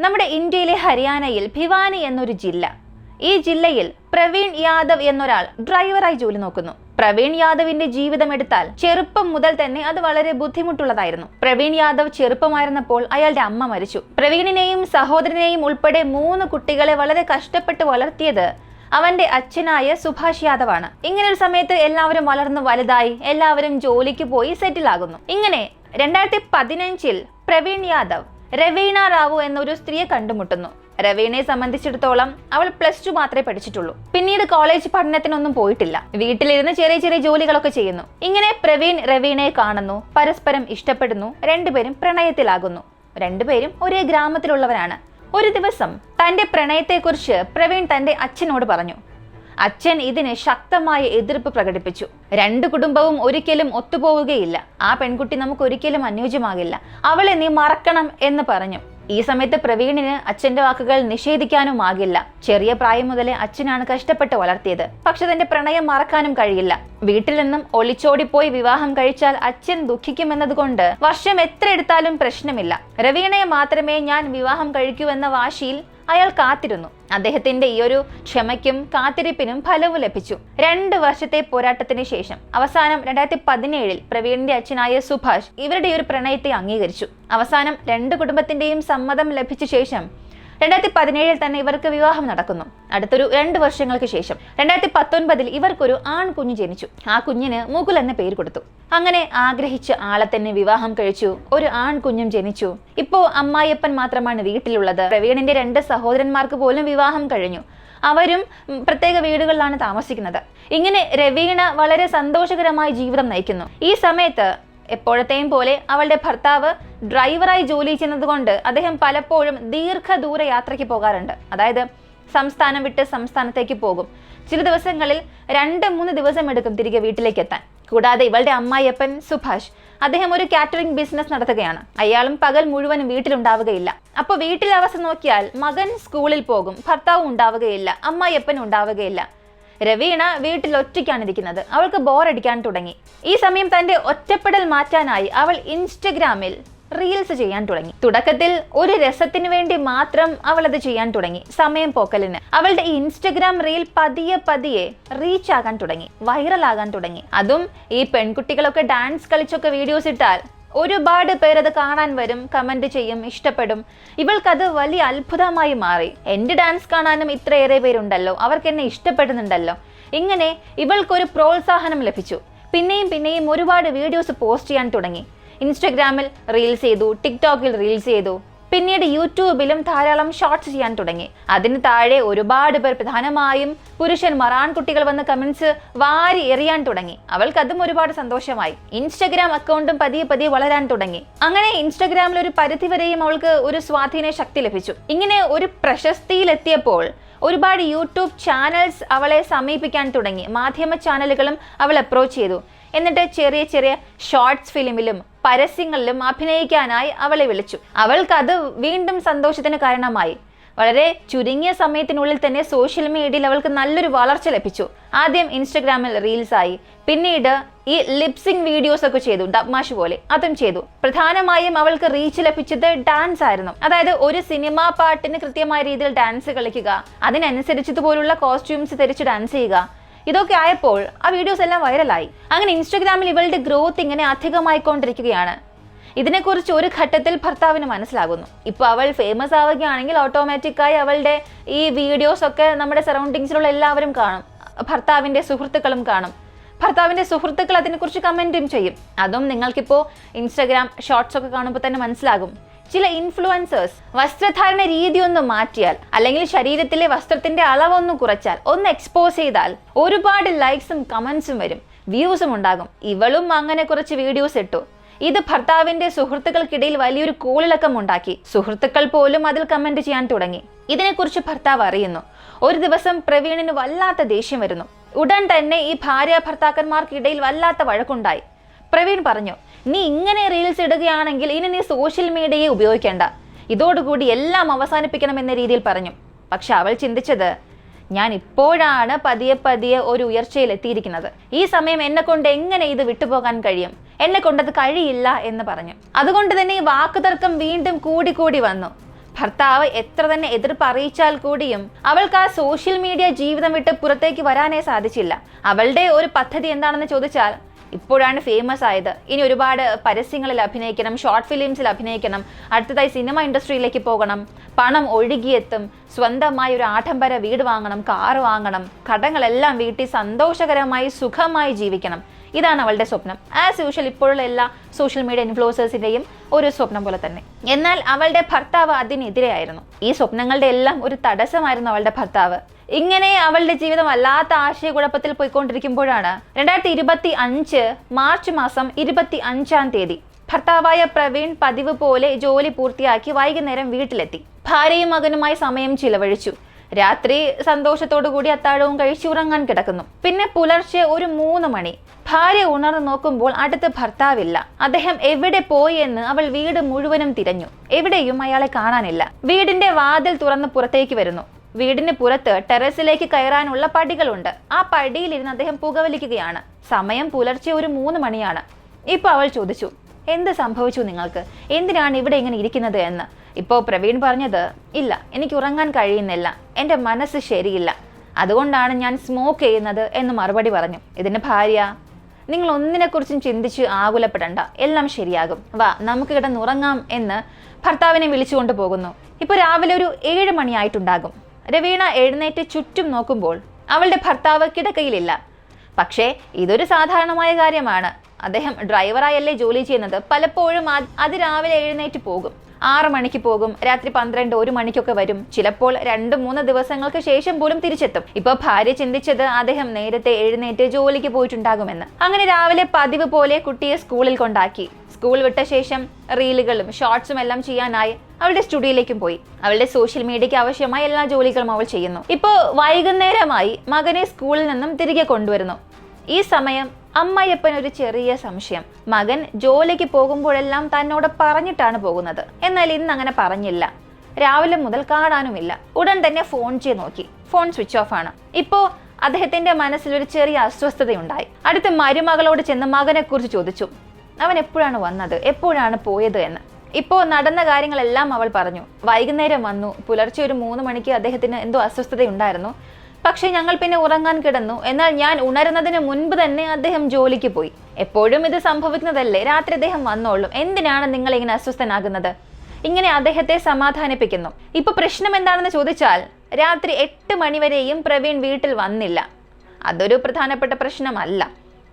നമ്മുടെ ഇന്ത്യയിലെ ഹരിയാനയിൽ ഭിവാനി എന്നൊരു ജില്ല. ഈ ജില്ലയിൽ പ്രവീൺ യാദവ് എന്നൊരാൾ ഡ്രൈവറായി ജോലി നോക്കുന്നു. പ്രവീൺ യാദവിന്റെ ജീവിതം എടുത്താൽ ചെറുപ്പം മുതൽ തന്നെ അത് വളരെ ബുദ്ധിമുട്ടുള്ളതായിരുന്നു. പ്രവീൺ യാദവ് ചെറുപ്പമായിരുന്നപ്പോൾ അയാളുടെ അമ്മ മരിച്ചു. പ്രവീണിനെയും സഹോദരനെയും ഉൾപ്പെടെ 3 കുട്ടികളെ വളരെ കഷ്ടപ്പെട്ട് വളർത്തിയത് അവന്റെ അച്ഛനായ സുഭാഷ് യാദവ് ആണ്. ഇങ്ങനെ ഒരു സമയത്ത് എല്ലാവരും വളർന്നു വലുതായി, എല്ലാവരും ജോലിക്ക് പോയി സെറ്റിൽ ആകുന്നു. ഇങ്ങനെ 2015 പ്രവീൺ യാദവ് രവീണ റാവു എന്നൊരു സ്ത്രീയെ കണ്ടുമുട്ടുന്നു. രവീണയെ സംബന്ധിച്ചിടത്തോളം അവൾ +2 മാത്രമേ പഠിച്ചിട്ടുള്ളൂ. പിന്നീട് കോളേജ് പഠനത്തിനൊന്നും പോയിട്ടില്ല. വീട്ടിലിരുന്ന് ചെറിയ ചെറിയ ജോലികളൊക്കെ ചെയ്യുന്നു. ഇങ്ങനെ പ്രവീൺ രവീണയെ കാണുന്നു, പരസ്പരം ഇഷ്ടപ്പെടുന്നു, രണ്ടുപേരും പ്രണയത്തിലാകുന്നു. രണ്ടുപേരും ഒരേ ഗ്രാമത്തിലുള്ളവരാണ്. ഒരു ദിവസം തന്റെ പ്രണയത്തെക്കുറിച്ച് പ്രവീൺ തന്റെ അച്ഛനോട് പറഞ്ഞു. അച്ഛൻ ഇതിന് ശക്തമായ എതിർപ്പ് പ്രകടിപ്പിച്ചു. 2 കുടുംബവും ഒരിക്കലും ഒത്തുപോവുകയില്ല. ആ പെൺകുട്ടി നമുക്ക് ഒരിക്കലും അനുയോജ്യമാകില്ല. അവളെ നീ മറക്കണം എന്ന് പറഞ്ഞു. ഈ സമയത്ത് പ്രവീണിന് അച്ഛന്റെ വാക്കുകൾ നിഷേധിക്കാനുമാകില്ല. ചെറിയ പ്രായം മുതലേ അച്ഛനാണ് കഷ്ടപ്പെട്ട് വളർത്തിയത്. പക്ഷെ തന്റെ പ്രണയം മറക്കാനും കഴിയില്ല. വീട്ടിൽ നിന്നും ഒളിച്ചോടിപ്പോയി വിവാഹം കഴിച്ചാൽ അച്ഛൻ ദുഃഖിക്കുമെന്നതുകൊണ്ട് വർഷം എത്ര എടുത്താലും പ്രശ്നമില്ല, രവീണയെ മാത്രമേ ഞാൻ വിവാഹം കഴിക്കൂ എന്ന വാശിയിൽ അയാൾ കാത്തിരുന്നു. അദ്ദേഹത്തിന്റെ ഈ ഒരു ക്ഷമയ്ക്കും കാത്തിരിപ്പിനും ഫലവും ലഭിച്ചു. 2 വർഷത്തെ പോരാട്ടത്തിന് ശേഷം അവസാനം 2017 പ്രവീണിന്റെ അച്ഛനായ സുഭാഷ് ഇവരുടെ ഒരു പ്രണയത്തെ അംഗീകരിച്ചു. അവസാനം 2 കുടുംബത്തിന്റെയും സമ്മതം ലഭിച്ച ശേഷം 2017 തന്നെ ഇവർക്ക് വിവാഹം നടക്കുന്നു. അടുത്തൊരു 2 വർഷങ്ങൾക്ക് ശേഷം 2019 ഇവർക്കൊരു ആൺകുഞ്ഞ് ജനിച്ചു. ആ കുഞ്ഞിന് മുകുൽ എന്ന പേര് കൊടുത്തു. അങ്ങനെ ആഗ്രഹിച്ച ആളെ തന്നെ വിവാഹം കഴിച്ചു. ഒരു ആൺകുഞ്ഞും ജനിച്ചു. ഇപ്പോ അമ്മായിയപ്പൻ മാത്രമാണ് വീട്ടിലുള്ളത്. പ്രവീണിന്റെ 2 സഹോദരന്മാർക്ക് പോലും വിവാഹം കഴിഞ്ഞു. അവരും പ്രത്യേക വീടുകളിലാണ് താമസിക്കുന്നത്. ഇങ്ങനെ രവീണ വളരെ സന്തോഷകരമായ ജീവിതം നയിക്കുന്നു. ഈ സമയത്ത് എപ്പോഴത്തെയും പോലെ അവളുടെ ഭർത്താവ് ഡ്രൈവറായി ജോലി ചെയ്യുന്നതുകൊണ്ട് അദ്ദേഹം പലപ്പോഴും ദീർഘദൂര യാത്രയ്ക്ക് പോകാറുണ്ട്. അതായത് സംസ്ഥാനം വിട്ട് സംസ്ഥാനത്തേക്ക് പോകും. ചില ദിവസങ്ങളിൽ 2-3 ദിവസം എടുക്കും തിരികെ വീട്ടിലേക്ക് എത്താൻ. കൂടാതെ ഇവളുടെ അമ്മായിയപ്പൻ സുഭാഷ് അദ്ദേഹം ഒരു കാറ്ററിംഗ് ബിസിനസ് നടത്തുകയാണ്. അയാളും പകൽ മുഴുവനും വീട്ടിലുണ്ടാവുകയില്ല. അപ്പോൾ വീട്ടിലെ അവസ്ഥ നോക്കിയാൽ മകൻ സ്കൂളിൽ പോകും, ഭർത്താവും ഉണ്ടാവുകയില്ല, അമ്മായിയപ്പൻ ഉണ്ടാവുകയില്ല. രവീണ വീട്ടിൽ ഒറ്റയ്ക്കാണ് ഇരിക്കുന്നത്. അവൾക്ക് ബോറടിക്കാൻ തുടങ്ങി. ഈ സമയം തന്റെ ഒറ്റപ്പെടൽ മാറ്റാനായി അവൾ ഇൻസ്റ്റഗ്രാമിൽ റീൽസ് ചെയ്യാൻ തുടങ്ങി. തുടക്കത്തിൽ ഒരു രസത്തിന് വേണ്ടി മാത്രം അവൾ അത് ചെയ്യാൻ തുടങ്ങി, സമയം പോക്കലിന്. അവളുടെ ഈ ഇൻസ്റ്റഗ്രാം റീൽ പതിയെ റീച്ച് ആകാൻ തുടങ്ങി, വൈറൽ ആകാൻ തുടങ്ങി. അതും ഈ പെൺകുട്ടികളൊക്കെ ഡാൻസ് കളിച്ചൊക്കെ വീഡിയോസ് ഇട്ടാൽ ഒരുപാട് പേർ അത് കാണാൻ വരും, കമന്റ് ചെയ്യും, ഇഷ്ടപ്പെടും. ഇവൾക്കത് വലിയ അത്ഭുതമായി മാറി. എന്റെ ഡാൻസ് കാണാനും ഇത്രയേറെ പേരുണ്ടല്ലോ, അവർക്ക് എന്നെ ഇഷ്ടപ്പെടുന്നുണ്ടല്ലോ. ഇങ്ങനെ ഇവൾക്കൊരു പ്രോത്സാഹനം ലഭിച്ചു. പിന്നെയും ഒരുപാട് വീഡിയോസ് പോസ്റ്റ് ചെയ്യാൻ തുടങ്ങി. ഇൻസ്റ്റഗ്രാമിൽ റീൽസ് ചെയ്തു, ടിക്ടോക്കിൽ റീൽസ് ചെയ്തു. പിന്നീട് യൂട്യൂബിലും ധാരാളം ഷോർട്സ് ചെയ്യാൻ തുടങ്ങി. അതിന് താഴെ ഒരുപാട് പേർ, പ്രധാനമായും പുരുഷന്മാർ, ആൺകുട്ടികൾ വന്ന് കമന്റ്സ് വാരി എറിയാൻ തുടങ്ങി. അവൾക്ക് അതും ഒരുപാട് സന്തോഷമായി. ഇൻസ്റ്റഗ്രാം അക്കൗണ്ടും പതിയെ വളരാൻ തുടങ്ങി. അങ്ങനെ ഇൻസ്റ്റഗ്രാമിൽ ഒരു പരിധിവരെയും അവൾക്ക് ഒരു സ്വാധീന ശക്തി ലഭിച്ചു. ഇങ്ങനെ ഒരു പ്രശസ്തിയിലെത്തിയപ്പോൾ ഒരുപാട് യൂട്യൂബ് ചാനൽസ് അവളെ സമീപിക്കാൻ തുടങ്ങി. മാധ്യമ ചാനലുകളും അവൾ അപ്രോച്ച് ചെയ്തു. എന്നിട്ട് ചെറിയ ഷോർട്സ് ഫിലിമിലും പരസ്യങ്ങളിലും അഭിനയിക്കാനായി അവളെ വിളിച്ചു. അവൾക്കത് വീണ്ടും സന്തോഷത്തിന് കാരണമായി. വളരെ ചുരുങ്ങിയ സമയത്തിനുള്ളിൽ തന്നെ സോഷ്യൽ മീഡിയയിൽ അവൾക്ക് നല്ലൊരു വളർച്ച ലഭിച്ചു. ആദ്യം ഇൻസ്റ്റഗ്രാമിൽ റീൽസ് ആയി, പിന്നീട് ഈ ലിപ്സിംഗ് വീഡിയോസ് ഒക്കെ ചെയ്തു, ഡബ്മാഷ് പോലെ അതും ചെയ്തു. പ്രധാനമായും അവൾക്ക് റീച്ച് ലഭിച്ചത് ഡാൻസ് ആയിരുന്നു. അതായത് ഒരു സിനിമാ പാട്ടിന് കൃത്യമായ രീതിയിൽ ഡാൻസ് കളിക്കുക, അതിനനുസരിച്ചതുപോലുള്ള കോസ്റ്റ്യൂംസ് ധരിച്ച് ഡാൻസ് ചെയ്യുക, ഇതൊക്കെ ആയപ്പോൾ ആ വീഡിയോസ് എല്ലാം വൈറലായി. അങ്ങനെ ഇൻസ്റ്റഗ്രാമിൽ ഇവളുടെ ഗ്രോത്ത് ഇങ്ങനെ അധികമായിക്കൊണ്ടിരിക്കുകയാണ്. ഇതിനെക്കുറിച്ച് ഒരു ഘട്ടത്തിൽ ഭർത്താവിന് മനസ്സിലാകുന്നു. ഇപ്പോൾ അവൾ ഫേമസ് ആവുകയാണെങ്കിൽ ഓട്ടോമാറ്റിക്കായി അവളുടെ ഈ വീഡിയോസ് ഒക്കെ നമ്മുടെ സറൗണ്ടിങ്സിലുള്ള എല്ലാവരും കാണും, ഭർത്താവിൻ്റെ സുഹൃത്തുക്കളും കാണും. ഭർത്താവിൻ്റെ സുഹൃത്തുക്കൾ അതിനെക്കുറിച്ച് കമൻറ്റും ചെയ്യും. അതും നിങ്ങൾക്കിപ്പോൾ ഇൻസ്റ്റഗ്രാം ഷോർട്സ് ഒക്കെ കാണുമ്പോൾ തന്നെ മനസ്സിലാകും. ചില ഇൻഫ്ലുവൻസേഴ്സ് വസ്ത്രധാരണ രീതി ഒന്ന് മാറ്റിയാൽ, അല്ലെങ്കിൽ ശരീരത്തിലെ വസ്ത്രത്തിന്റെ അളവൊന്ന് കുറച്ചാൽ, ഒന്ന് എക്സ്പോസ് ചെയ്താൽ ഒരുപാട് ലൈക്സും കമന്റ്സും വരും, വ്യൂസും ഉണ്ടാകും. ഇവളും അങ്ങനെ കുറച്ച് വീഡിയോസ് ഇട്ടു. ഇത് ഭർത്താവിന്റെ സുഹൃത്തുക്കൾക്കിടയിൽ വലിയൊരു കോളിളക്കം ഉണ്ടാക്കി. സുഹൃത്തുക്കൾ പോലും അതിൽ കമന്റ് ചെയ്യാൻ തുടങ്ങി. ഇതിനെക്കുറിച്ച് ഭർത്താവ് അറിയുന്നു. ഒരു ദിവസം പ്രവീണിന് വല്ലാത്ത ദേഷ്യം വരുന്നു. ഉടൻ തന്നെ ഈ ഭാര്യ ഭർത്താക്കന്മാർക്കിടയിൽ വല്ലാത്ത വഴക്കുണ്ടായി. പ്രവീൺ പറഞ്ഞു, നീ ഇങ്ങനെ റീൽസ് ഇടുകയാണെങ്കിൽ ഇനി നീ സോഷ്യൽ മീഡിയയെ ഉപയോഗിക്കേണ്ട, ഇതോടുകൂടി എല്ലാം അവസാനിപ്പിക്കണം എന്ന രീതിയിൽ പറഞ്ഞു. പക്ഷെ അവൾ ചിന്തിച്ചത്, ഞാൻ ഇപ്പോഴാണ് പതിയെ ഒരു ഉയർച്ചയിൽ എത്തിയിരിക്കുന്നത്. ഈ സമയം എന്നെ കൊണ്ട് എങ്ങനെ ഇത് വിട്ടുപോകാൻ കഴിയും? എന്നെ കൊണ്ടത് കഴിയില്ല എന്ന് പറഞ്ഞു. അതുകൊണ്ട് തന്നെ ഈ വാക്കുതർക്കം വീണ്ടും കൂടി വന്നു. ഭർത്താവ് എത്ര തന്നെ എതിർപ്പ് അറിയിച്ചാൽ കൂടിയും അവൾക്ക് ആ സോഷ്യൽ മീഡിയ ജീവിതം വിട്ട് പുറത്തേക്ക് വരാനേ സാധിച്ചില്ല. അവളുടെ ഒരു പദ്ധതി എന്താണെന്ന് ചോദിച്ചാൽ, ഇപ്പോഴാണ് ഫേമസ് ആയത്, ഇനി ഒരുപാട് പരസ്യങ്ങളിൽ അഭിനയിക്കണം, ഷോർട്ട് ഫിലിംസിൽ അഭിനയിക്കണം, അടുത്തതായി സിനിമ ഇൻഡസ്ട്രിയിലേക്ക് പോകണം, പണം ഒഴുകിയെത്തും, സ്വന്തമായി ഒരു ആഡംബര വീട് വാങ്ങണം, കാറ് വാങ്ങണം, കടങ്ങളെല്ലാം വീട്ടി സന്തോഷകരമായി സുഖമായി ജീവിക്കണം. ഇതാണ് അവളുടെ സ്വപ്നം. ആസ് യൂഷ്വൽ ഇപ്പോഴുള്ള എല്ലാ സോഷ്യൽ മീഡിയ ഇൻഫ്ലുവൻസേഴ്സിന്റെയും ഒരു സ്വപ്നം പോലെ തന്നെ. എന്നാൽ അവളുടെ ഭർത്താവ് അതിനെതിരെയായിരുന്നു. ഈ സ്വപ്നങ്ങളുടെ എല്ലാം ഒരു തടസ്സമായിരുന്നു അവളുടെ ഭർത്താവ്. ഇങ്ങനെ അവളുടെ ജീവിതം വല്ലാത്ത ആശയക്കുഴപ്പത്തിൽ പോയിക്കൊണ്ടിരിക്കുമ്പോഴാണ് 2025 മാർച്ച് മാസം 25 ഭർത്താവായ പ്രവീൺ പതിവ് പോലെ ജോലി പൂർത്തിയാക്കി വൈകുന്നേരം വീട്ടിലെത്തി. ഭാര്യയും മകനുമായി സമയം ചിലവഴിച്ചു. രാത്രി സന്തോഷത്തോടു കൂടി അത്താഴവും കഴിച്ച് ഉറങ്ങാൻ കിടക്കുന്നു. പിന്നെ പുലർച്ചെ ഒരു 3 മണി. ഭാര്യ ഉണർന്നു നോക്കുമ്പോൾ അടുത്ത് ഭർത്താവില്ല. അദ്ദേഹം എവിടെ പോയി എന്ന് അവൾ വീട് മുഴുവനും തിരഞ്ഞു. എവിടെയും അയാളെ കാണാനില്ല. വീടിന്റെ വാതിൽ തുറന്ന് പുറത്തേക്ക് വരുന്നു. വീടിന് പുറത്ത് ടെറസിലേക്ക് കയറാനുള്ള പടികളുണ്ട്. ആ പടിയിലിരുന്ന് അദ്ദേഹം പുകവലിക്കുകയാണ്. സമയം പുലർച്ചെ ഒരു 3 മണിയാണ്. ഇപ്പൊ അവൾ ചോദിച്ചു, എന്ത് സംഭവിച്ചു നിങ്ങൾക്ക്? എന്തിനാണ് ഇവിടെ ഇങ്ങനെ ഇരിക്കുന്നത് എന്ന്. ഇപ്പോൾ പ്രവീൺ പറഞ്ഞത്, ഇല്ല, എനിക്ക് ഉറങ്ങാൻ കഴിയുന്നില്ല, എൻ്റെ മനസ്സ് ശരിയില്ല, അതുകൊണ്ടാണ് ഞാൻ സ്മോക്ക് ചെയ്യുന്നത് എന്ന് മറുപടി പറഞ്ഞു. ഇതിന് ഭാര്യ, നിങ്ങൾ ഒന്നിനെക്കുറിച്ചും ചിന്തിച്ച് ആകുലപ്പെടണ്ട, എല്ലാം ശരിയാകും, വാ നമുക്ക് കിടന്നുറങ്ങാം എന്ന് ഭർത്താവിനെ വിളിച്ചുകൊണ്ട് പോകുന്നു. ഇപ്പോൾ രാവിലെ ഒരു 7 മണിയായിട്ടുണ്ടാകും. രവീണ എഴുന്നേറ്റ് ചുറ്റും നോക്കുമ്പോൾ അവളുടെ ഭർത്താവ് കിടക്കയിലില്ല. പക്ഷേ ഇതൊരു സാധാരണമായ കാര്യമാണ്. അദ്ദേഹം ഡ്രൈവറായല്ലേ ജോലി ചെയ്യുന്നത്. പലപ്പോഴും അതിരാവിലെ എഴുന്നേറ്റ് പോകും. 6 മണിക്ക് പോകും, രാത്രി 12, 1 മണിക്കൊക്കെ വരും. ചിലപ്പോൾ 2-3 ദിവസങ്ങൾക്ക് ശേഷം പോലും തിരിച്ചെത്തും. ഇപ്പൊ ഭാര്യ ചിന്തിച്ചത് അദ്ദേഹം നേരത്തെ എഴുന്നേറ്റ് ജോലിക്ക് പോയിട്ടുണ്ടാകുമെന്ന്. അങ്ങനെ രാവിലെ പതിവ് പോലെ കുട്ടിയെ സ്കൂളിൽ കൊണ്ടാക്കി. സ്കൂൾ വിട്ട ശേഷം റീലുകളും ഷോർട്സും എല്ലാം ചെയ്യാനായി അവളുടെ സ്റ്റുഡിയോയിലേക്കും പോയി. അവളുടെ സോഷ്യൽ മീഡിയയ്ക്ക് ആവശ്യമായ എല്ലാ ജോലികളും അവൾ ചെയ്യുന്നു. ഇപ്പോൾ വൈകുന്നേരമായി മകനെ സ്കൂളിൽ നിന്നും തിരികെ കൊണ്ടുവരുന്നു. ഈ സമയം അമ്മയപ്പൻ ഒരു ചെറിയ സംശയം. മകൻ ജോലിക്ക് പോകുമ്പോഴെല്ലാം തന്നോട് പറഞ്ഞിട്ടാണ് പോകുന്നത്. എന്നാൽ ഇന്ന് അങ്ങനെ പറഞ്ഞില്ല. രാവിലെ മുതൽ കാണാനുമില്ല. ഉടൻ തന്നെ ഫോൺ ചെയ്ത് നോക്കി. ഫോൺ സ്വിച്ച് ഓഫ് ആണ്. ഇപ്പോ അദ്ദേഹത്തിന്റെ മനസ്സിൽ ഒരു ചെറിയ അസ്വസ്ഥതയുണ്ടായി. അടുത്ത മരുമകളോട് ചെന്ന് മകനെ കുറിച്ച് ചോദിച്ചു. അവൻ എപ്പോഴാണ് വന്നത്, എപ്പോഴാണ് പോയത് എന്ന്. ഇപ്പോ നടന്ന കാര്യങ്ങളെല്ലാം അവൾ പറഞ്ഞു. വൈകുന്നേരം വന്നു. പുലർച്ചെ ഒരു 3 മണിക്ക് അദ്ദേഹത്തിന് എന്തോ അസ്വസ്ഥതയുണ്ടായിരുന്നു. പക്ഷെ ഞങ്ങൾ പിന്നെ ഉറങ്ങാൻ കിടന്നു. എന്നാൽ ഞാൻ ഉണരുന്നതിന് മുൻപ് തന്നെ അദ്ദേഹം ജോലിക്ക് പോയി. എപ്പോഴും ഇത് സംഭവിക്കുന്നതല്ലേ, രാത്രി അദ്ദേഹം വന്നോളും, എന്തിനാണ് നിങ്ങൾ ഇങ്ങനെ അസ്വസ്ഥനാകുന്നത്? ഇങ്ങനെ അദ്ദേഹത്തെ സമാധാനിപ്പിക്കുന്നു. ഇപ്പൊ പ്രശ്നം എന്താണെന്ന് ചോദിച്ചാൽ, രാത്രി 8 മണിവരെയും പ്രവീൺ വീട്ടിൽ വന്നില്ല. അതൊരു പ്രധാനപ്പെട്ട പ്രശ്നമല്ല.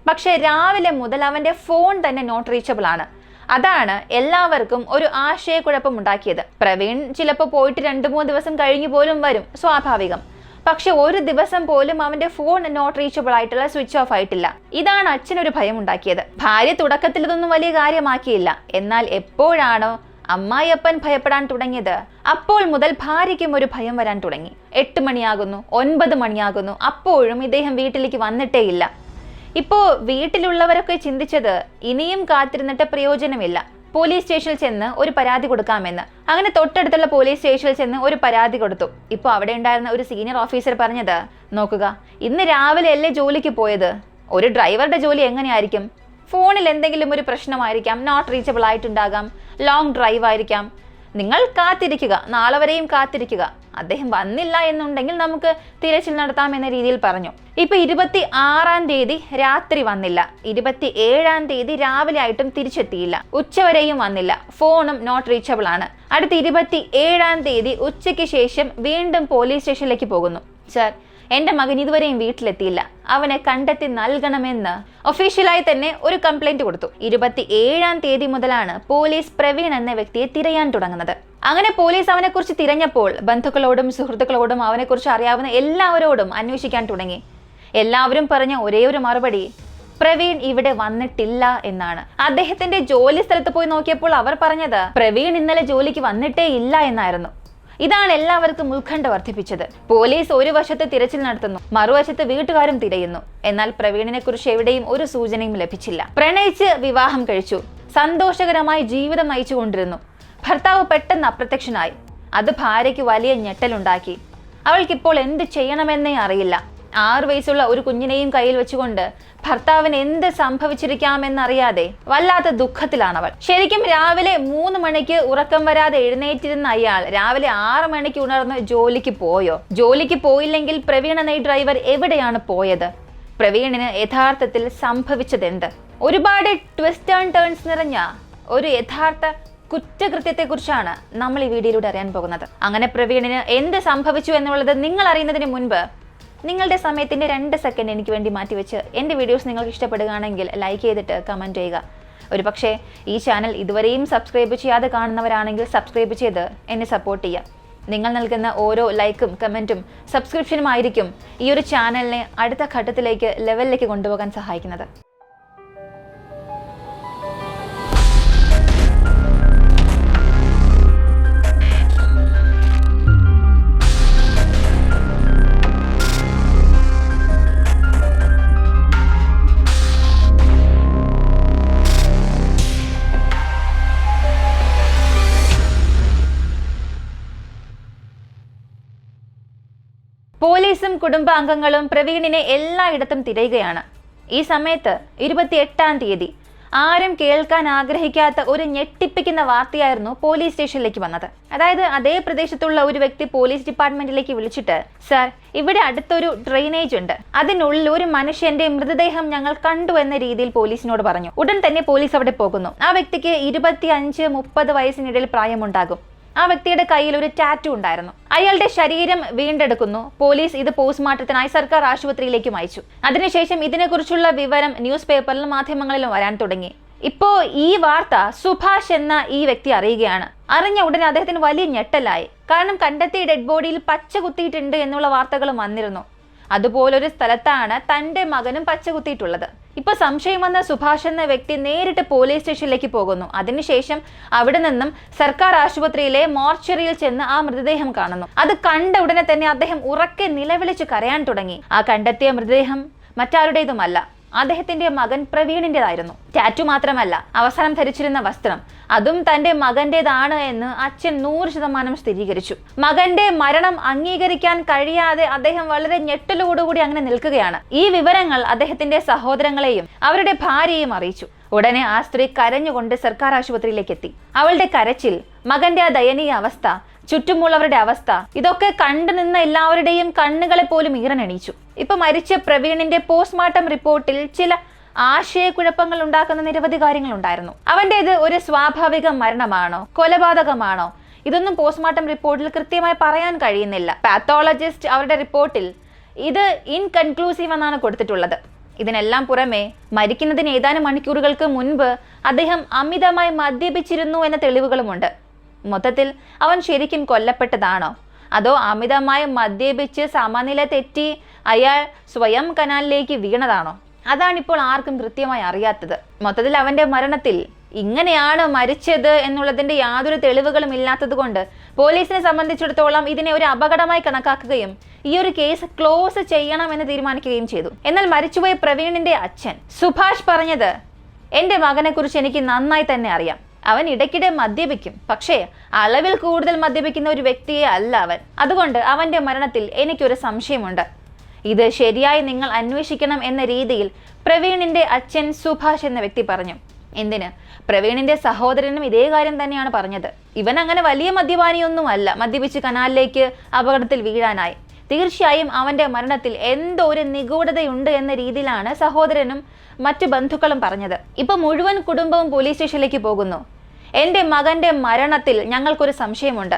പക്ഷെ രാവിലെ മുതൽ അവന്റെ ഫോൺ തന്നെ നോട്ട് റീച്ചബിൾ ആണ്. അതാണ് എല്ലാവർക്കും ഒരു ആശയക്കുഴപ്പം ഉണ്ടാക്കിയത്. പ്രവീൺ ചിലപ്പോൾ പോയിട്ട് 2-3 ദിവസം കഴിഞ്ഞു പോലും വരും, സ്വാഭാവികം. പക്ഷെ ഒരു ദിവസം പോലും അവന്റെ ഫോൺ നോട്ട് റീച്ചബിൾ ആയിട്ടുള്ള, സ്വിച്ച് ഓഫ് ആയിട്ടില്ല. ഇതാണ് അച്ഛനൊരു ഭയം ഉണ്ടാക്കിയത്. ഭാര്യ തുടക്കത്തിൽ ഇതൊന്നും വലിയ കാര്യമാക്കിയില്ല. എന്നാൽ എപ്പോഴാണോ അമ്മായിയപ്പൻ ഭയപ്പെടാൻ തുടങ്ങിയത്, അപ്പോൾ മുതൽ ഭാര്യയ്ക്കും ഒരു ഭയം വരാൻ തുടങ്ങി. 8 മണിയാകുന്നു, 9 മണിയാകുന്നു, അപ്പോഴും ഇദ്ദേഹം വീട്ടിലേക്ക് വന്നിട്ടേയില്ല. ഇപ്പോ വീട്ടിലുള്ളവരൊക്കെ ചിന്തിച്ചത്, ഇനിയും കാത്തിരുന്നിട്ട് പ്രയോജനമില്ല, പോലീസ് സ്റ്റേഷനിൽ ചെന്ന് ഒരു പരാതി കൊടുക്കാമെന്ന്. അങ്ങനെ തൊട്ടടുത്തുള്ള പോലീസ് സ്റ്റേഷനിൽ ചെന്ന് ഒരു പരാതി കൊടുത്തു. ഇപ്പോൾ അവിടെ ഉണ്ടായിരുന്ന ഒരു സീനിയർ ഓഫീസർ പറഞ്ഞത്, നോക്കുക, ഇന്ന് രാവിലെ അല്ലേ ജോലിക്ക് പോയത്, ഒരു ഡ്രൈവറുടെ ജോലി എങ്ങനെയായിരിക്കും? ഫോണിൽ എന്തെങ്കിലും ഒരു പ്രശ്നമായിരിക്കാം, നോട്ട് റീച്ചബിൾ ആയിട്ടുണ്ടാകാം, ലോങ് ഡ്രൈവ് ആയിരിക്കാം. നിങ്ങൾ കാത്തിരിക്കുക, നാളെ വരെയും കാത്തിരിക്കുക. അദ്ദേഹം വന്നില്ല എന്നുണ്ടെങ്കിൽ നമുക്ക് തിരച്ചിൽ നടത്താം എന്ന രീതിയിൽ പറഞ്ഞു. ഇപ്പൊ 26-ാം തീയതി രാത്രി വന്നില്ല, 27-ാം തീയതി രാവിലെ ആയിട്ടും തിരിച്ചെത്തിയില്ല, ഉച്ചവരെയും വന്നില്ല, ഫോണും നോട്ട് റീച്ചബിൾ ആണ്. അടുത്ത 27-ാം തീയതി ഉച്ചയ്ക്ക് ശേഷം വീണ്ടും പോലീസ് സ്റ്റേഷനിലേക്ക് പോകുന്നു. സർ, എന്റെ മകൻ ഇതുവരെയും വീട്ടിലെത്തിയില്ല, അവനെ കണ്ടെത്തി നൽകണമെന്ന് ഒഫീഷ്യലായി തന്നെ ഒരു കംപ്ലൈന്റ് കൊടുത്തു. 27-ാം തീയതി മുതലാണ് പോലീസ് പ്രവീൺ എന്ന വ്യക്തിയെ തിരയാൻ തുടങ്ങുന്നത്. അങ്ങനെ പോലീസ് അവനെക്കുറിച്ച് തിരഞ്ഞപ്പോൾ ബന്ധുക്കളോടും സുഹൃത്തുക്കളോടും അവനെക്കുറിച്ച് അറിയാവുന്ന എല്ലാവരോടും അന്വേഷിക്കാൻ തുടങ്ങി. എല്ലാവരും പറഞ്ഞ ഒരേ ഒരു മറുപടി, പ്രവീൺ ഇവിടെ വന്നിട്ടില്ല എന്നാണ്. അദ്ദേഹത്തിന്റെ ജോലി സ്ഥലത്ത് പോയി നോക്കിയപ്പോൾ അവർ പറഞ്ഞത്, പ്രവീൺ ഇന്നലെ ജോലിക്ക് വന്നിട്ടേ ഇല്ല എന്നായിരുന്നു. ഇതാണ് എല്ലാവർക്കും ഉത്കണ്ഠ വർദ്ധിപ്പിച്ചത്. പോലീസ് ഒരു വശത്ത് തിരച്ചിൽ നടത്തുന്നു, മറുവശത്ത് വീട്ടുകാരും തിരയുന്നു. എന്നാൽ പ്രവീണിനെ കുറിച്ച് എവിടെയും ഒരു സൂചനയും ലഭിച്ചില്ല. പ്രണയിച്ച് വിവാഹം കഴിച്ചു, സന്തോഷകരമായി ജീവിതം നയിച്ചുകൊണ്ടിരുന്നു. ഭർത്താവ് പെട്ടെന്ന് അപ്രത്യക്ഷനായി. അത് ഭാര്യയ്ക്ക് വലിയ ഞെട്ടലുണ്ടാക്കി. അവൾക്കിപ്പോൾ എന്ത് ചെയ്യണമെന്നേ അറിയില്ല. 6 വയസ്സുള്ള ഒരു കുഞ്ഞിനെയും കയ്യിൽ വെച്ചുകൊണ്ട് ഭർത്താവിന് എന്ത് സംഭവിച്ചിരിക്കാമെന്നറിയാതെ വല്ലാത്ത ദുഃഖത്തിലാണവൾ. ശരിക്കും രാവിലെ 3 മണിക്ക് ഉറക്കം വരാതെ എഴുന്നേറ്റിരുന്ന അയാൾ രാവിലെ 6 മണിക്ക് ഉണർന്ന് ജോലിക്ക് പോയോ? ജോലിക്ക് പോയില്ലെങ്കിൽ പ്രവീൺ എന്ന ഈ ഡ്രൈവർ എവിടെയാണ് പോയത്? പ്രവീണിന് യഥാർത്ഥത്തിൽ സംഭവിച്ചതെന്ത്? ഒരുപാട് ട്വിസ്റ്റ് ആൻഡ് ടേൺസ് നിറഞ്ഞ ഒരു യഥാർത്ഥ കുറ്റകൃത്യത്തെക്കുറിച്ചാണ് നമ്മൾ ഈ വീഡിയോയിലൂടെ അറിയാൻ പോകുന്നത്. അങ്ങനെ പ്രവീണിന് എന്ത് സംഭവിച്ചു എന്നുള്ളത് നിങ്ങൾ അറിയുന്നതിന് മുൻപ് നിങ്ങളുടെ സമയത്തിന്റെ 2 സെക്കൻഡ് എനിക്ക് വേണ്ടി മാറ്റിവെച്ച് എൻ്റെ വീഡിയോസ് നിങ്ങൾക്ക് ഇഷ്ടപ്പെടുകയാണെങ്കിൽ ലൈക്ക് ചെയ്തിട്ട് കമൻറ്റ് ചെയ്യുക. ഒരു പക്ഷേ ഈ ചാനൽ ഇതുവരെയും സബ്സ്ക്രൈബ് ചെയ്യാതെ കാണുന്നവരാണെങ്കിൽ സബ്സ്ക്രൈബ് ചെയ്ത് എന്നെ സപ്പോർട്ട് ചെയ്യുക. നിങ്ങൾ നൽകുന്ന ഓരോ ലൈക്കും കമൻറ്റും സബ്സ്ക്രിപ്ഷനുമായിരിക്കും ഈ ഒരു ചാനലിനെ അടുത്ത ഘട്ടത്തിലേക്ക് ലെവലിലേക്ക് കൊണ്ടുപോകാൻ സഹായിക്കുന്നത്. പോലീസും കുടുംബാംഗങ്ങളും പ്രവീണിനെ എല്ലായിടത്തും തിരയുകയാണ്. ഈ സമയത്ത് 28-ാം തീയതി ആരും കേൾക്കാൻ ആഗ്രഹിക്കാത്ത ഒരു ഞെട്ടിപ്പിക്കുന്ന വാർത്തയായിരുന്നു പോലീസ് സ്റ്റേഷനിലേക്ക് വന്നത്. അതായത് അതേ പ്രദേശത്തുള്ള ഒരു വ്യക്തി പോലീസ് ഡിപ്പാർട്ട്മെന്റിലേക്ക് വിളിച്ചിട്ട്, സാർ, ഇവിടെ അടുത്തൊരു ഡ്രെയിനേജ് ഉണ്ട്, അതിനുള്ളിൽ ഒരു മനുഷ്യന്റെ മൃതദേഹം ഞങ്ങൾ കണ്ടു എന്ന രീതിയിൽ പോലീസിനോട് പറഞ്ഞു. ഉടൻ തന്നെ പോലീസ് അവിടെ പോകുന്നു. ആ വ്യക്തിക്ക് 25-30 വയസ്സിനിടയിൽ പ്രായമുണ്ടാകും. ആ വ്യക്തിയുടെ കയ്യിൽ ഒരു ടാറ്റു ഉണ്ടായിരുന്നു. അയാളുടെ ശരീരം വീണ്ടെടുക്കുന്നു. പോലീസ് ഇത് പോസ്റ്റ്മോർട്ടത്തിനായി സർക്കാർ ആശുപത്രിയിലേക്കും അയച്ചു. അതിനുശേഷം ഇതിനെക്കുറിച്ചുള്ള വിവരം ന്യൂസ് പേപ്പറിലും മാധ്യമങ്ങളിലും വരാൻ തുടങ്ങി. ഇപ്പോ ഈ വാർത്ത സുഭാഷ് എന്ന ഈ വ്യക്തി അറിയുകയാണ്. അറിഞ്ഞ ഉടനെ അദ്ദേഹത്തിന് വലിയ ഞെട്ടലായി. കാരണം കണ്ടെത്തിയ ഡെഡ് ബോഡിയിൽ പച്ച കുത്തിയിട്ടുണ്ട് എന്നുള്ള വാർത്തകളും വന്നിരുന്നു. അതുപോലൊരു സ്ഥലത്താണ് തന്റെ മകനും പച്ച കുത്തിയിട്ടുള്ളത്. ഇപ്പൊ സംശയം വന്ന സുഭാഷ് എന്ന വ്യക്തി നേരിട്ട് പോലീസ് സ്റ്റേഷനിലേക്ക് പോകുന്നു. അതിനുശേഷം അവിടെ നിന്നും സർക്കാർ ആശുപത്രിയിലെ മോർച്ചറിയിൽ ചെന്ന് ആ മൃതദേഹം കാണുന്നു. അത് കണ്ട ഉടനെ തന്നെ അദ്ദേഹം ഉറക്കെ നിലവിളിച്ച് കരയാൻ തുടങ്ങി. ആ കണ്ടെത്തിയ മൃതദേഹം മറ്റാരുടേതുമല്ല, അദ്ദേഹത്തിന്റെ മകൻ പ്രവീണിന്റേതായിരുന്നു. ടാറ്റു മാത്രമല്ല, അവസാനം ധരിച്ചിരുന്ന വസ്ത്രം അതും തന്റെ മകന്റേതാണ് എന്ന് അച്ഛൻ 100% സ്ഥിരീകരിച്ചു. മകന്റെ മരണം അംഗീകരിക്കാൻ കഴിയാതെ അദ്ദേഹം വളരെ ഞെട്ടലോടുകൂടി അങ്ങനെ നിൽക്കുകയാണ്. ഈ വിവരങ്ങൾ അദ്ദേഹത്തിന്റെ സഹോദരങ്ങളെയും അവരുടെ ഭാര്യയെയും അറിയിച്ചു. ഉടനെ ആ സ്ത്രീ കരഞ്ഞുകൊണ്ട് സർക്കാർ ആശുപത്രിയിലേക്ക് എത്തി. അവളുടെ കരച്ചിൽ, മകന്റെ ആ ദയനീയ അവസ്ഥ, ചുറ്റുമുള്ളവരുടെ അവസ്ഥ, ഇതൊക്കെ കണ്ടു നിന്ന എല്ലാവരുടെയും കണ്ണുകളെ പോലും ഈറനണിയിച്ചു. ഇപ്പൊ മരിച്ച പ്രവീണിന്റെ പോസ്റ്റ്മോർട്ടം റിപ്പോർട്ടിൽ ചില ആശയക്കുഴപ്പങ്ങൾ ഉണ്ടാക്കുന്ന നിരവധി കാര്യങ്ങൾ ഉണ്ടായിരുന്നു. അവന്റേത് ഒരു സ്വാഭാവിക മരണമാണോ, കൊലപാതകമാണോ, ഇതൊന്നും പോസ്റ്റ്മോർട്ടം റിപ്പോർട്ടിൽ കൃത്യമായി പറയാൻ കഴിയുന്നില്ല. പാത്തോളജിസ്റ്റ് അവരുടെ റിപ്പോർട്ടിൽ ഇത് ഇൻകൺക്ലൂസീവ് എന്നാണ് കൊടുത്തിട്ടുള്ളത്. ഇതിനെല്ലാം പുറമെ മരിക്കുന്നതിന് ഏതാനും മണിക്കൂറുകൾക്ക് മുൻപ് അദ്ദേഹം അമിതമായി മദ്യപിച്ചിരുന്നു എന്ന തെളിവുകളുമുണ്ട്. മൊത്തത്തിൽ അവൻ ശരിക്കും കൊല്ലപ്പെട്ടതാണോ, അതോ അമിതമായി മദ്യപിച്ച് സമനില തെറ്റി അയാൾ സ്വയം കനാലിലേക്ക് വീണതാണോ? അതാണിപ്പോൾ ആർക്കും കൃത്യമായി അറിയാത്തത്. മൊത്തത്തിൽ അവന്റെ മരണത്തിൽ ഇങ്ങനെയാണ് മരിച്ചത് എന്നുള്ളതിന്റെ യാതൊരു തെളിവുകളും ഇല്ലാത്തത് കൊണ്ട് പോലീസിനെ സംബന്ധിച്ചിടത്തോളം ഇതിനെ ഒരു അപകടമായി കണക്കാക്കുകയും ഈ ഒരു കേസ് ക്ലോസ് ചെയ്യണമെന്ന് തീരുമാനിക്കുകയും ചെയ്തു. എന്നാൽ മരിച്ചുപോയ പ്രവീണിന്റെ അച്ഛൻ സുഭാഷ് പറഞ്ഞത്, എന്റെ മകനെ കുറിച്ച് എനിക്ക് നന്നായി തന്നെ അറിയാം. അവൻ ഇടയ്ക്കിടെ മദ്യപിക്കും, പക്ഷേ അളവിൽ കൂടുതൽ മദ്യപിക്കുന്ന ഒരു വ്യക്തിയെ അല്ല അവൻ. അതുകൊണ്ട് അവന്റെ മരണത്തിൽ എനിക്കൊരു സംശയമുണ്ട്. ഇത് ശരിയായി നിങ്ങൾ അന്വേഷിക്കണം എന്ന രീതിയിൽ പ്രവീണിന്റെ അച്ഛൻ സുഭാഷ് എന്ന വ്യക്തി പറഞ്ഞു. എന്തിന്? പ്രവീണിന്റെ സഹോദരനും ഇതേ കാര്യം തന്നെയാണ് പറഞ്ഞത്. ഇവൻ അങ്ങനെ വലിയ മദ്യപാനിയൊന്നും അല്ല, മദ്യപിച്ച് കനാലിലേക്ക് അപകടത്തിൽ വീഴാനായി. തീർച്ചയായും അവന്റെ മരണത്തിൽ എന്തോ ഒരു നിഗൂഢതയുണ്ട് എന്ന രീതിയിലാണ് സഹോദരനും മറ്റു ബന്ധുക്കളും പറഞ്ഞത്. ഇപ്പൊ മുഴുവൻ കുടുംബവും പോലീസ് സ്റ്റേഷനിലേക്ക് പോകുന്നു. എന്റെ മകന്റെ മരണത്തിൽ ഞങ്ങൾക്കൊരു സംശയമുണ്ട്,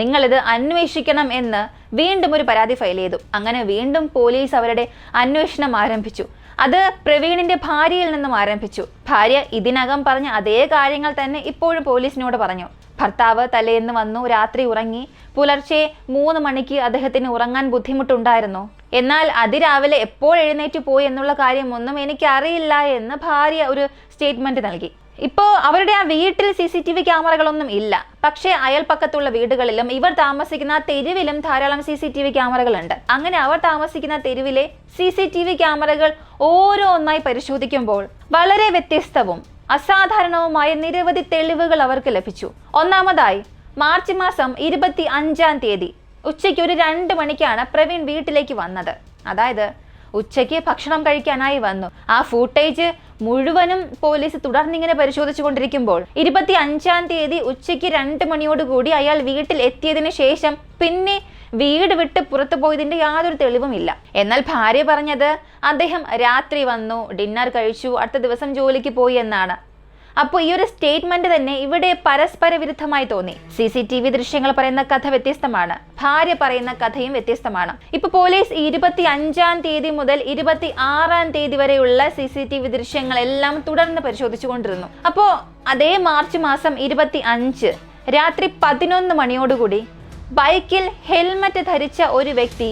നിങ്ങളിത് അന്വേഷിക്കണം എന്ന് വീണ്ടും ഒരു പരാതി ഫയൽ ചെയ്തു. അങ്ങനെ വീണ്ടും പോലീസ് അവരുടെ അന്വേഷണം ആരംഭിച്ചു. അത് പ്രവീണിന്റെ ഭാര്യയിൽ നിന്നും ആരംഭിച്ചു. ഭാര്യ ഇതിനകം പറഞ്ഞ അതേ കാര്യങ്ങൾ തന്നെ ഇപ്പോഴും പോലീസിനോട് പറഞ്ഞു. ഭർത്താവ് തലേന്ന് വന്നു, രാത്രി ഉറങ്ങി, പുലർച്ചെ 3 മണിക്ക് അദ്ദേഹത്തിന് ഉറങ്ങാൻ ബുദ്ധിമുട്ടുണ്ടായിരുന്നു. എന്നാൽ അതിരാവിലെ എപ്പോൾ എഴുന്നേറ്റ് പോയി എന്നുള്ള കാര്യമൊന്നും എനിക്കറിയില്ല എന്ന് ഭാര്യ ഒരു സ്റ്റേറ്റ്മെന്റ് നൽകി. ഇപ്പോൾ അവരുടെ ആ വീട്ടിൽ CCTV ക്യാമറകളൊന്നും ഇല്ല. പക്ഷേ അയൽപ്പക്കത്തുള്ള വീടുകളിലും ഇവർ താമസിക്കുന്ന തെരുവിലും ധാരാളം CCTV ക്യാമറകളുണ്ട്. അങ്ങനെ അവർ താമസിക്കുന്ന തെരുവിലെ CCTV ക്യാമറകൾ ഓരോന്നായി പരിശോധിക്കുമ്പോൾ വളരെ വ്യത്യസ്തവും അസാധാരണവുമായ നിരവധി തെളിവുകൾ അവർക്ക് ലഭിച്ചു. ഒന്നാമതായി, മാർച്ച് മാസം 25-ാം തീയതി ഉച്ചയ്ക്ക് ഒരു 2 മണിക്കാണ് പ്രവീൺ വീട്ടിലേക്ക് വന്നത്. അതായത് ഉച്ചയ്ക്ക് ഭക്ഷണം കഴിക്കാനായി വന്നു. ആ ഫൂട്ടേജ് മുഴുവനും പോലീസ് തുടർന്നിങ്ങനെ പരിശോധിച്ചു കൊണ്ടിരിക്കുമ്പോൾ 25-ാം തീയതി ഉച്ചയ്ക്ക് 2 മണിയോടുകൂടി അയാൾ വീട്ടിൽ എത്തിയതിനു ശേഷം പിന്നെ വീട് വിട്ട് പുറത്തു പോയതിന്റെ യാതൊരു തെളിവുമില്ല. എന്നാൽ ഭാര്യ പറഞ്ഞത് അദ്ദേഹം രാത്രി വന്നു, ഡിന്നർ കഴിച്ചു, അടുത്ത ദിവസം ജോലിക്ക് പോയി എന്നാണ്. അപ്പോൾ ഈ ഒരു സ്റ്റേറ്റ്മെന്റ് തന്നെ ഇവിടെ പരസ്പര വിരുദ്ധമായി തോന്നി. CCTV ദൃശ്യങ്ങൾ പറയുന്ന കഥ വ്യത്യസ്തമാണ്, ഭാര്യ പറയുന്ന കഥയും വ്യത്യസ്തമാണ്. ഇപ്പൊ പോലീസ് 25-ാം തീയതി മുതൽ 26-ാം തീയതി വരെയുള്ള CCTV ദൃശ്യങ്ങളെല്ലാം തുടർന്ന് പരിശോധിച്ചുകൊണ്ടിരുന്നു. അപ്പോ അതേ മാർച്ച് മാസം 25 രാത്രി 11 മണിയോടുകൂടി ബൈക്കിൽ ഹെൽമറ്റ് ധരിച്ച ഒരു വ്യക്തി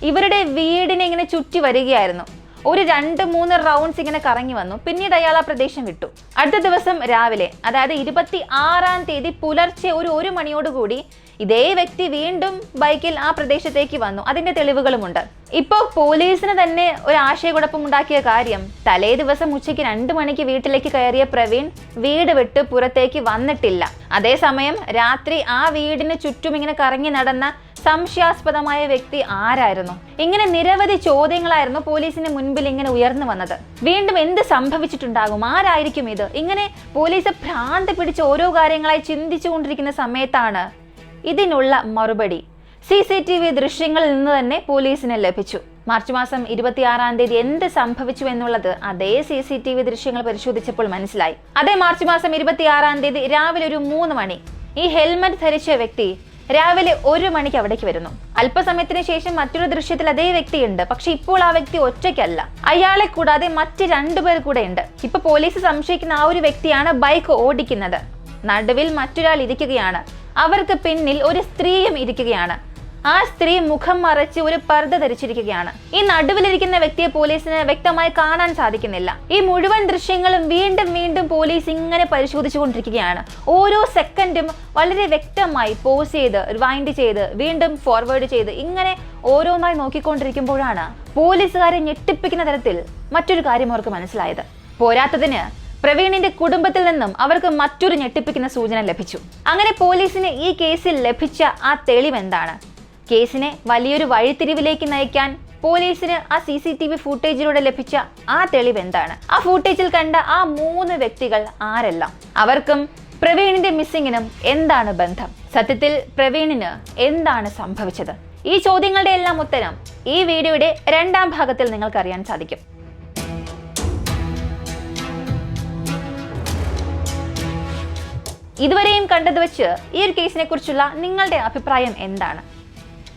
ഇവരുടെ വീടിനെ ഇങ്ങനെ ചുറ്റി വരികയായിരുന്നു. ഒരു 2-3 റൗണ്ട്സ് ഇങ്ങനെ കറങ്ങി വന്നു. പിന്നീട് അയാൾ ആ പ്രദേശം വിട്ടു. അടുത്ത ദിവസം രാവിലെ, അതായത് 26-ാം തീയതി പുലർച്ചെ 1 മണിയോടുകൂടി ഇതേ വ്യക്തി വീണ്ടും ബൈക്കിൽ ആ പ്രദേശത്തേക്ക് വന്നു. അതിന്റെ തെളിവുകളുമുണ്ട്. ഇപ്പോൾ പോലീസിന് തന്നെ ഒരു ആശയക്കുഴപ്പമുണ്ടാക്കിയ കാര്യം, തലേ ദിവസം ഉച്ചയ്ക്ക് 2 മണിക്ക് വീട്ടിലേക്ക് കയറിയ പ്രവീൺ വീട് വിട്ട് പുറത്തേക്ക് വന്നിട്ടില്ല. അതേസമയം രാത്രി ആ വീടിന് ചുറ്റും ഇങ്ങനെ കറങ്ങി നടന്ന സംശയാസ്പദമായ വ്യക്തി ആരായിരുന്നു? ഇങ്ങനെ നിരവധി ചോദ്യങ്ങളായിരുന്നു പോലീസിന് മുൻപിൽ ഇങ്ങനെ ഉയർന്നു വന്നത്. വീണ്ടും എന്ത് സംഭവിച്ചിട്ടുണ്ടാകും? ആരായിരിക്കും ഇത്? ഇങ്ങനെ പോലീസ് ഭ്രാന്ത് പിടിച്ച് ഓരോ കാര്യങ്ങളായി ചിന്തിച്ചു കൊണ്ടിരിക്കുന്ന സമയത്താണ് ഇതിനുള്ള മറുപടി CCTV ദൃശ്യങ്ങളിൽ നിന്ന് തന്നെ പോലീസിന് ലഭിച്ചു. മാർച്ച് മാസം 26-ാം തീയതി എന്ത് സംഭവിച്ചു എന്നുള്ളത് അതേ CCTV ദൃശ്യങ്ങൾ പരിശോധിച്ചപ്പോൾ മനസ്സിലായി. അതേ മാർച്ച് മാസം 26-ാം തീയതി രാവിലെ 3 മണി ഈ ഹെൽമറ്റ് ധരിച്ച വ്യക്തി രാവിലെ 1 മണിക്ക് അവിടേക്ക് വരുന്നു. അല്പസമയത്തിന് ശേഷം മറ്റൊരു ദൃശ്യത്തിൽ അതേ വ്യക്തിയുണ്ട്. പക്ഷെ ഇപ്പോൾ ആ വ്യക്തി ഒറ്റയ്ക്കല്ല, അയാളെ കൂടാതെ മറ്റ് 2 പേർ കൂടെ ഉണ്ട്. ഇപ്പൊ പോലീസ് സംശയിക്കുന്ന ആ ഒരു വ്യക്തിയാണ് ബൈക്ക് ഓടിക്കുന്നത്. നടുവിൽ മറ്റൊരാൾ ഇരിക്കുകയാണ്. അവർക്ക് പിന്നിൽ ഒരു സ്ത്രീയും ഇരിക്കുകയാണ്. ആ സ്ത്രീ മുഖം മറച്ച് ഒരു പർദ്ദ ധരിച്ചിരിക്കുകയാണ്. ഈ നടുവിലിരിക്കുന്ന വ്യക്തിയെ പോലീസിന് വ്യക്തമായി കാണാൻ സാധിക്കുന്നില്ല. ഈ മുഴുവൻ ദൃശ്യങ്ങളും വീണ്ടും വീണ്ടും പോലീസ് ഇങ്ങനെ പരിശോധിച്ചു കൊണ്ടിരിക്കുകയാണ്. ഓരോ സെക്കൻഡും വളരെ വ്യക്തമായി പോസ് ചെയ്ത്, റിവൈൻഡ് ചെയ്ത്, വീണ്ടും ഫോർവേഡ് ചെയ്ത് ഇങ്ങനെ ഓരോന്നായി നോക്കിക്കൊണ്ടിരിക്കുമ്പോഴാണ് പോലീസുകാരെ ഞെട്ടിപ്പിക്കുന്ന തരത്തിൽ മറ്റൊരു കാര്യം അവർക്ക് മനസ്സിലായത്. പോരാത്തതിന് പ്രവീണിന്റെ കുടുംബത്തിൽ നിന്നും അവർക്ക് മറ്റൊരു ഞെട്ടിപ്പിക്കുന്ന സൂചന ലഭിച്ചു. അങ്ങനെ പോലീസിന് ഈ കേസിൽ ലഭിച്ച ആ തെളിവ് എന്താണ്? കേസിനെ വലിയൊരു വഴിത്തിരിവിലേക്ക് നയിക്കാൻ പോലീസിന് ആ CCTV ഫൂട്ടേജിലൂടെ ലഭിച്ച ആ തെളിവ് എന്താണ്? ആ ഫൂട്ടേജിൽ കണ്ട ആ 3 വ്യക്തികൾ ആരെല്ലാം? അവർക്കും പ്രവീണിന്റെ മിസ്സിങ്ങിനും എന്താണ് ബന്ധം? സത്യത്തിൽ പ്രവീണിന് എന്താണ് സംഭവിച്ചത്? ഈ ചോദ്യങ്ങളുടെ എല്ലാം ഉത്തരം ഈ വീഡിയോയുടെ 2ാം ഭാഗത്തിൽ നിങ്ങൾക്ക് അറിയാൻ സാധിക്കും. ഇതുവരെയും കണ്ടത് വെച്ച് ഈ ഒരു കേസിനെ കുറിച്ചുള്ള നിങ്ങളുടെ അഭിപ്രായം എന്താണ്?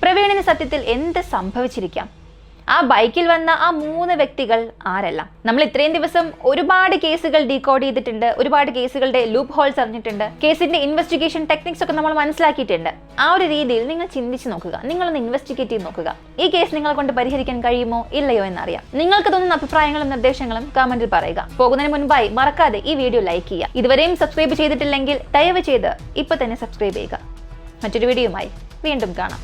പ്രവീണിന് സത്യത്തിൽ എന്ത് സംഭവിച്ചിരിക്കാം? ആ ബൈക്കിൽ വന്ന ആ 3 വ്യക്തികൾ ആരെല്ലാം? നമ്മൾ ഇത്രയും ദിവസം ഒരുപാട് കേസുകൾ ഡീകോഡ് ചെയ്തിട്ടുണ്ട്, ഒരുപാട് കേസുകളുടെ ലൂപ്പ് ഹോൾസ് അറിഞ്ഞിട്ടുണ്ട്, കേസിന്റെ ഇൻവെസ്റ്റിഗേഷൻ ടെക്നിക്സ് ഒക്കെ നമ്മൾ മനസ്സിലാക്കിയിട്ടുണ്ട്. ആ ഒരു രീതിയിൽ നിങ്ങൾ ചിന്തിച്ച് നോക്കുക, നിങ്ങളൊന്ന് ഇൻവെസ്റ്റിഗേറ്റ് ചെയ്ത് നോക്കുക. ഈ കേസ് നിങ്ങളെ കൊണ്ട് പരിഹരിക്കാൻ കഴിയുമോ ഇല്ലയോ എന്നറിയാം. നിങ്ങൾക്ക് തോന്നുന്ന അഭിപ്രായങ്ങളും നിർദ്ദേശങ്ങളും കമന്റിൽ പറയുക. പോകുന്നതിന് മുൻപായി മറക്കാതെ ഈ വീഡിയോ ലൈക്ക് ചെയ്യുക. ഇതുവരെയും സബ്സ്ക്രൈബ് ചെയ്തിട്ടില്ലെങ്കിൽ ദയവ് ചെയ്ത് ഇപ്പൊ തന്നെ സബ്സ്ക്രൈബ് ചെയ്യുക. മറ്റൊരു വീഡിയോയുമായി വീണ്ടും കാണാം.